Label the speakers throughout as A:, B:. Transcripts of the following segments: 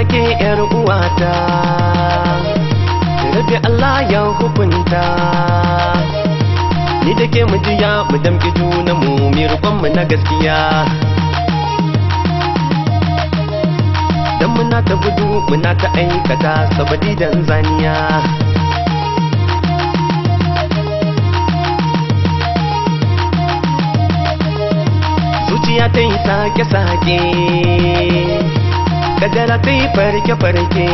A: ke yar uwata, Rabbi Allah ya hukunta. Ni da ke mu jiya mu damƙi junanmu mu roƙonmu na gaskiya. Dan muna ta gudu muna ta aikata sabadi dan zaniya. Zuciya ta yi sake-sake, kadara ta yi farke-farke.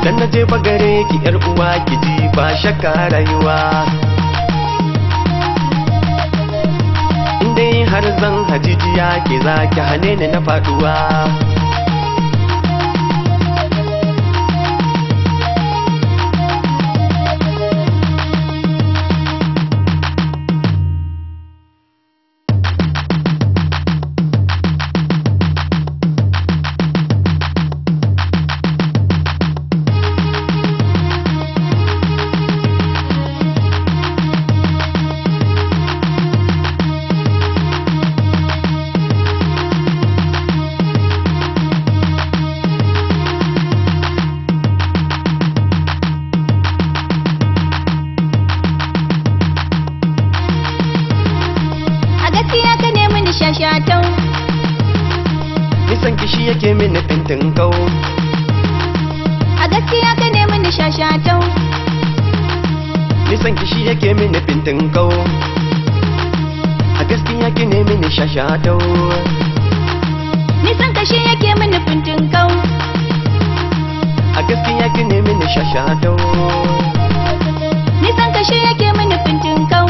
A: Dan na je bagare ki yar uwa ki ji ba shakka rayuwa. Indai har zan hajijiya ke za ki hane ni na faduwa. Nisan kishi yake mini fintin kau.
B: A gaskiya ka ne mini shashatau.
A: Nisan kishi yake mini fintin kau. A gaskiya ki ne mini shashatau.
B: Nisan kashi yake mini fintin kau.
A: A gaskiya ki ne mini shashatau.
B: Nisan kashi yake mini fintin kau.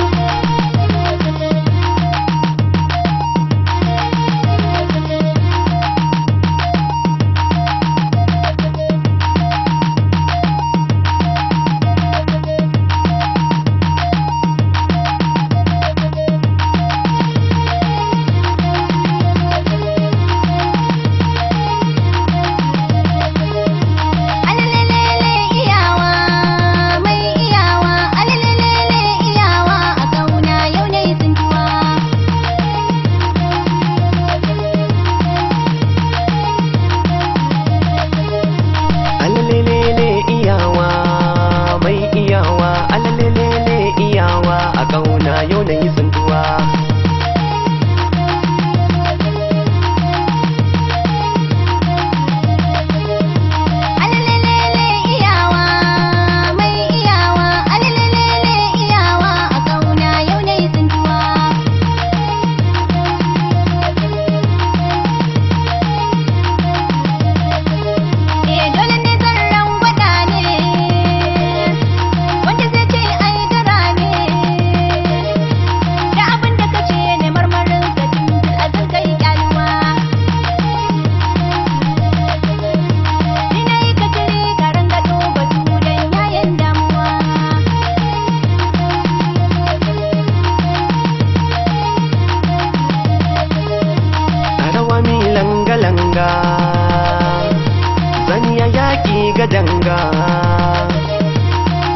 A: Danga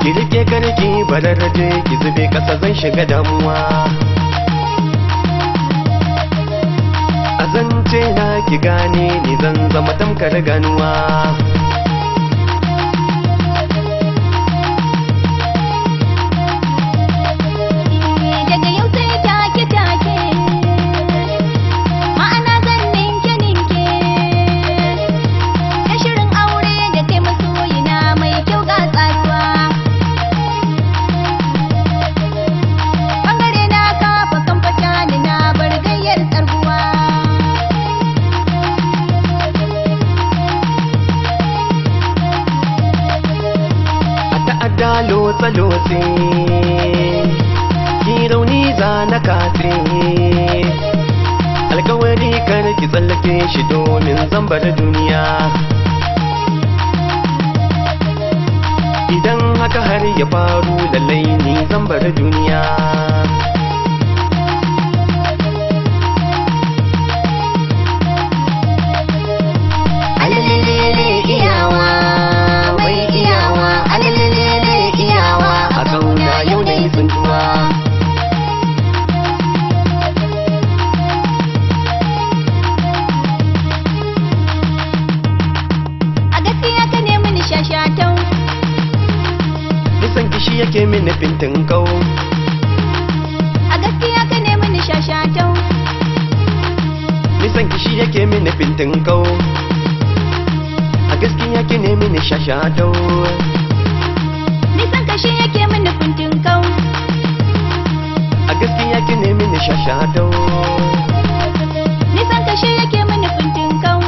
A: ki rike karki bararraje ki zube kasa zan shiga damuwa. Azance na ki gane ni zan zama tamkar ganuwa. Lotse-lotse ki rauni za na katse, alkawari kar ki tsallake shi domin zambar duniya. Idan haka har ya faru lallai ni zambar duniya. mini fintin kau.
B: A gaskiya ka ne mini shashatau.
A: Nisan ki shi yake mini fintin kau. A gaskiya ki ne mini shashatau.
B: Nisan ka shi yake mini fintin kau.
A: A gaskiya ki ne mini shashatau.
B: Nisan ka shi yake mini fintin kau.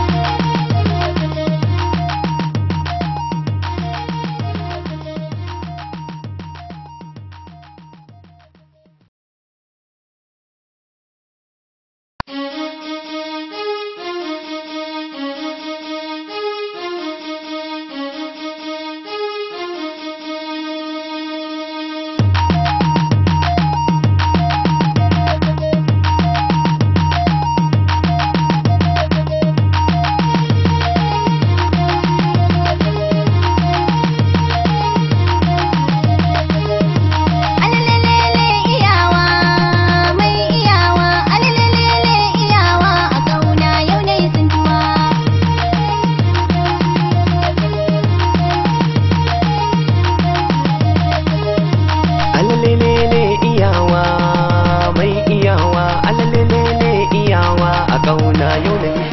A: Kauna yau na